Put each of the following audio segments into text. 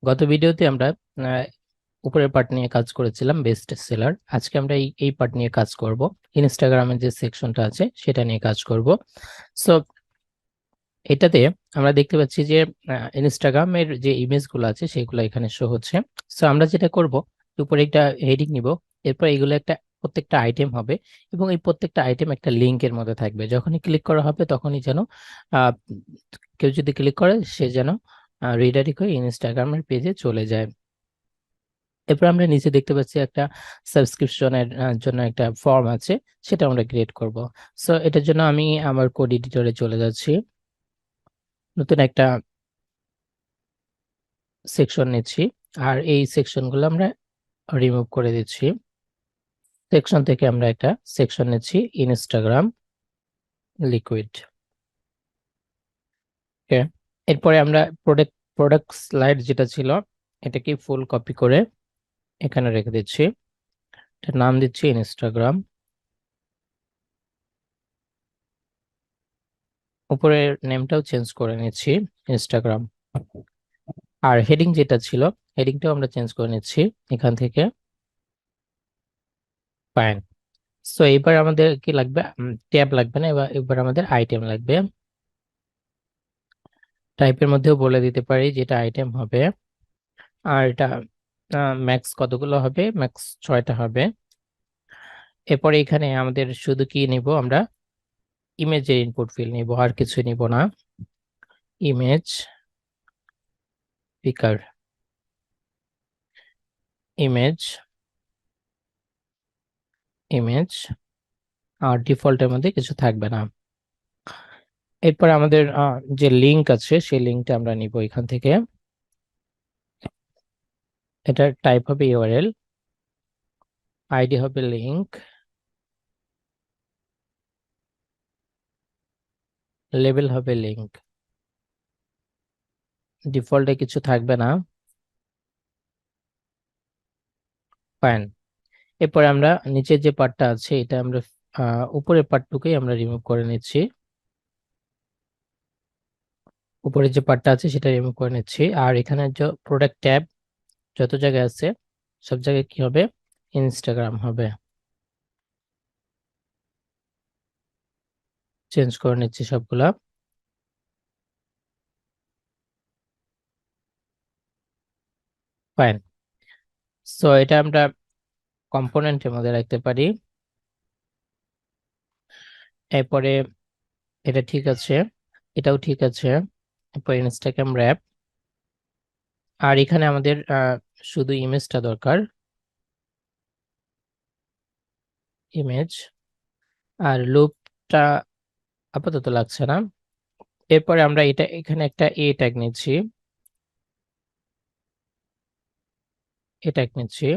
গত ভিডিওতে আমরা উপরের পার্ট নিয়ে কাজ করেছিলাম, বেস্ট সেলার। আজকে আমরা এই পার্ট নিয়ে কাজ করব, ইনস্টাগ্রামের যে সেকশনটা আছে সেটা নিয়ে কাজ করব। সো এটাতে আমরা দেখতে পাচ্ছি যে ইনস্টাগ্রামের যে ইমেজগুলো আছে সেগুলো এখানে শো হচ্ছে। সো আমরা যেটা করব, উপরে একটা হেডিং নিব, এরপর এগুলো প্রত্যেকটা আইটেম হবে এবং এই প্রত্যেকটা আইটেম একটা লিংকের মধ্যে থাকবে। যখনই ক্লিক করা হবে তখনই যেন আহ, কেউ যদি ক্লিক করে সে যেন রিডাইরেক্ট হয়ে ইনস্টাগ্রামের পেজে চলে যায়। এরপর আমরা নিচে দেখতে পাচ্ছি একটা সাবস্ক্রিপশনের জন্য একটা ফর্ম আছে, সেটা আমরা ক্রিয়েট করব। সো এটার জন্য আমি আমার কোড এডিটরে চলে যাচ্ছি, নতুন একটা সেকশন নিচ্ছি আর এই সেকশনগুলো আমরা রিমুভ করে দিচ্ছি। সেকশন থেকে আমরা একটা সেকশন নিচ্ছি, ইনস্টাগ্রাম লিকুইড। ওকে, এরপরে আমরা প্রোডাক্ট স্লাইড যেটা ছিল এটাকে ফুল কপি করে এখানে রেখে দিচ্ছি। এটার নাম দিচ্ছি ইনস্টাগ্রাম, উপরের নেমটাও চেঞ্জ করে নিচ্ছি ইনস্টাগ্রাম। আর হেডিং যেটা ছিল হেডিংটাও আমরা চেঞ্জ করে নিচ্ছি এখান থেকে। ফাইন। সো এবার আমাদের কি লাগবে, ট্যাব লাগবে না, এবার আমাদের আইটেম লাগবে। টাইপের মধ্যেও বলে দিতে পারি যেটা আইটেম হবে। আর এটা ম্যাক্স কতগুলো হবে, ম্যাক্স 6টা হবে। এরপরে এখানে আমাদের শুধু কি নিব, আমরা ইমেজের ইনপুট ফিল নিব, আর কিছু নিব না। ইমেজ পিকার, ইমেজ ইমেজ, আর ডিফল্টের মধ্যে কিছু থাকবে না। এরপর আমাদের যে লিংক আছে সেই লিংকটা আমরা নিব এখান থেকে। এটার টাইপ হবে ইউআরএল, আইডি হবে লিংক, লেবেল হবে লিংক, ডিফল্টে কিছু থাকবে না। ফাইন। এরপরে আমরা নিচের যে পার্টটা আছে এটা আমরা উপরের পার্টটুকুই আমরা রিমুভ করে নিচ্ছি। উপরে যে পার্টটা আছে সেটা রিমুভ করে নিচ্ছি। আর এখানে যে প্রোডাক্ট ট্যাব যত জায়গায় আছে সব জায়গায় কি হবে, ইনস্টাগ্রাম হবে। চেঞ্জ করে নিচ্ছি সবগুলা। ফাইন। সো এটা আমরা কম্পোনেন্টের মধ্যে রাখতে পারি। এরপরে এটা ঠিক আছে, এটাও ঠিক আছে। এরপর ইনস্টাগ্রাম র্যাপ। আর এখানে আমাদের শুধু ইমেজটা দরকার, ইমেজ। আর লুপটা আপাতত লাগছে না। এরপরে আমরা এটা এখানে একটা এ ট্যাগ নিচ্ছি, এ ট্যাগ নিচ্ছি।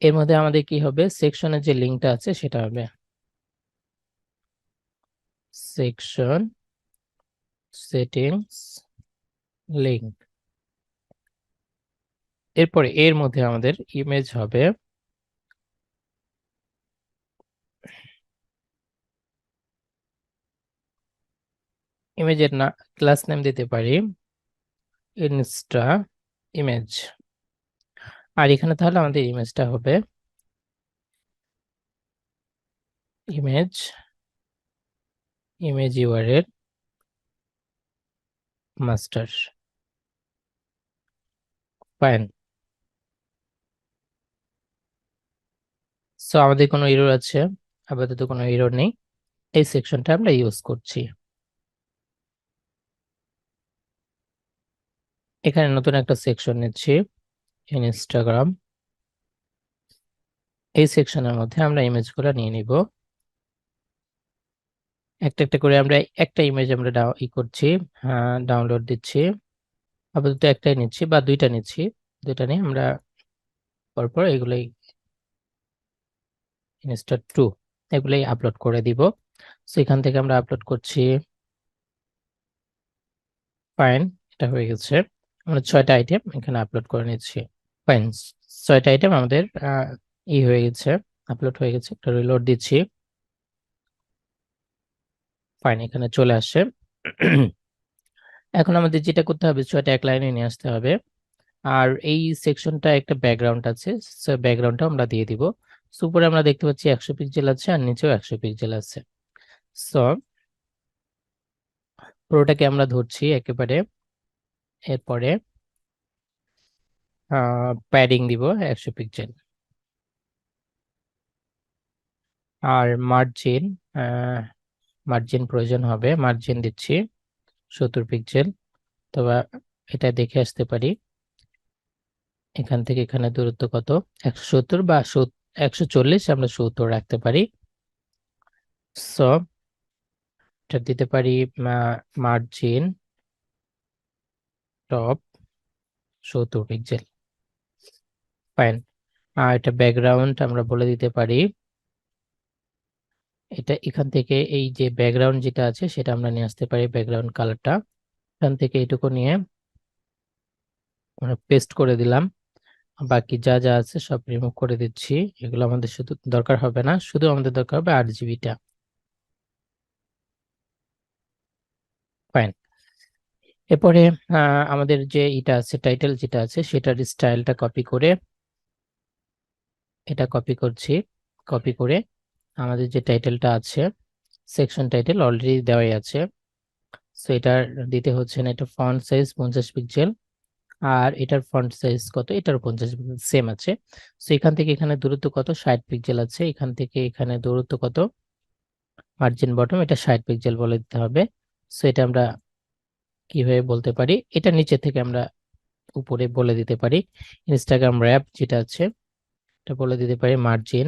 এর মধ্যে আমাদের কি হবে, সেকশনের যে লিঙ্কটা আছে সেটা হবে সেকশন সেটিংস লিঙ্ক। এরপরে এর মধ্যে আমাদের ইমেজ হবে, ইমেজের না ক্লাস নেম দিতে পারি ইনস্টা ইমেজ। আর এখানে তাহলে আমাদের ইমেজটা হবে image, image URL master. Fine. So আমাদের কোনো এরর আছে, আপাতত কোনো এরর নেই। এই সেকশনটা আমরা ইউজ করছি। এখানে নতুন একটা সেকশন নিচ্ছি, ইনস্টাগ্রাম। এই সেকশনের মধ্যে আমরা ইমেজগুলো নিয়ে নিব একটা একটা করে। আমরা একটা ইমেজ আমরা করছি, ডাউনলোড দিচ্ছি। আপাতত একটাই নিচ্ছি বা দুইটা নিচ্ছি, দুইটা নিয়ে আমরা পরপর এগুলোই ইনস্টা 2 এগুলোই আপলোড করে দিব। সো এখান থেকে আমরা আপলোড করছি। ফাইন, এটা হয়ে গেছে। আমরা 6টা আইটেম এখানে আপলোড করে নিচ্ছি। ফাইন, 6টা আইটেম আমাদের হয়ে গেছে, আপলোড হয়ে গেছে। একটা রিলোড দিচ্ছি। ফাইন, এখানে চলে আসে। এখন আমাদের যেটা করতে হবে, ছয়টা এক লাইনে নিয়ে আসতে হবে। আর এই সেকশনটা একটা ব্যাকগ্রাউন্ড আছে, ব্যাকগ্রাউন্ডটা আমরা দিয়ে দিব। সো উপরে আমরা দেখতে পাচ্ছি 100 পিক্সেল আছে আর নিচেও 100 পিক্সেল আছে। সো পুরোটাকে আমরা ধরছি একেবারে। এরপরে প্যাডিং দিব 100 পিক্সেল। আর মার্জিন, মার্জিন প্রয়োজন হবে, মার্জিন দিচ্ছি 70 পিক্সেল। তবে এটা দেখে আসতে পারি এখান থেকে এখানে দূরত্ব কত, 170 বা 140, আমরা 70 রাখতে পারি। সো এটা দিতে পারি মার্জিন টপ 70 পিক্সেল। ফাইন। আর এটা ব্যাকগ্রাউন্ড আমরা বলে দিতে পারি, এটা এখান থেকে এই যে ব্যাকগ্রাউন্ড যেটা আছে সেটা আমরা নিয়ে আসতে পারি, ব্যাকগ্রাউন্ড কালারটা এখান থেকে এটুকু নিয়ে আমরা পেস্ট করে দিলাম। বাকি যা যা আছে সব রিমুভ করে দিচ্ছি, এগুলো আমাদের শুধু দরকার হবে না, শুধু আমাদের দরকার হবে 8 জিবিটা। ফাইন। এরপরে আমাদের যে এটা আছে টাইটেল যেটা আছে সেটার স্টাইলটা কপি করে, এটা কপি করছি। কপি করে আমাদের যে টাইটেলটা আছে, সেকশন টাইটেল অলরেডি দেওয়াই আছে, সো এটার দিতে হচ্ছে না। এটা ফন্ট সাইজ 50 পিক্সেল, আর এটার ফন্ট সাইজ কত, এটার 50 পিক্সেল সেম আছে। সো এখান থেকে এখানে দূরত্ব কত, 60 পিক্সেল আছে। এখান থেকে এখানে দূরত্ব কত, মার্জিন বটম এটা 60 পিক্সেল বলে দিতে হবে। সো এটা আমরা কিভাবে বলতে পারি, এটা নিচে থেকে আমরা উপরে বলে দিতে পারি। ইনস্টাগ্রাম র্যাপ যেটা আছে এটা বলে দিতে পারি মার্জিন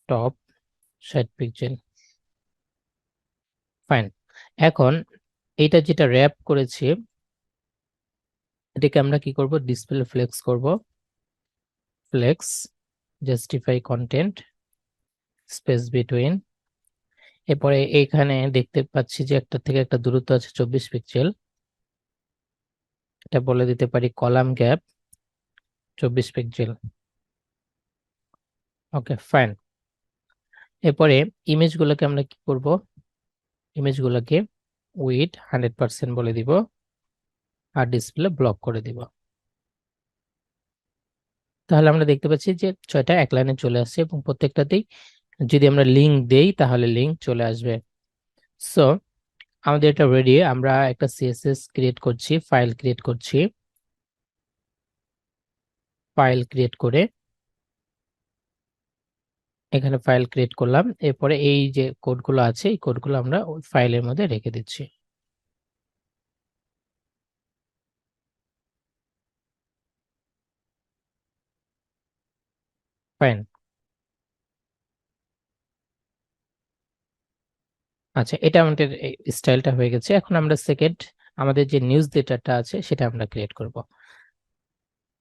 টপ 60 পিক্সেল। ফাইন। এখন এটা যেটা র্যাপ করেছি এটাকে আমরা কি করব, ডিসপ্লে ফ্লেক্স করব। Flakes justify content space between. এরপরে এইখানে দেখতে পাচ্ছি যে একটা থেকে একটা দূরত্ব আছে 24 পিক্সেল, এটা বলে দিতে পারি column gap 24 pixel. Okay fine. এরপরে ইমেজগুলোকে আমরা কি করব, ইমেজগুলোকে উইডথ 100% বলে দিব আর ডিসপ্লে ব্লক করে দিব। তাহলে আমরা দেখতে পাচ্ছি যে 6টা এক লাইনে চলে আসছে এবং প্রত্যেকটাতেই যদি আমরা লিংক দেই তাহলে লিংক চলে আসবে। সো আমাদের এটা রেডি। আমরা একটা সিএসএস ক্রিয়েট করছি, ফাইল ক্রিয়েট করছি। ফাইল ক্রিয়েট করে এখানে ফাইল ক্রিয়েট করলাম। এরপরে এই যে কোডগুলো আছে এই কোডগুলো আমরা ওই ফাইলের মধ্যে রেখে দিচ্ছি। ফাইন। আচ্ছা, এটা আমাদের স্টাইলটা হয়ে গেছে। এখন আমরা সেকেন্ড আমাদের যে নিউজ লেটারটা আছে সেটা আমরা ক্রিয়েট করব।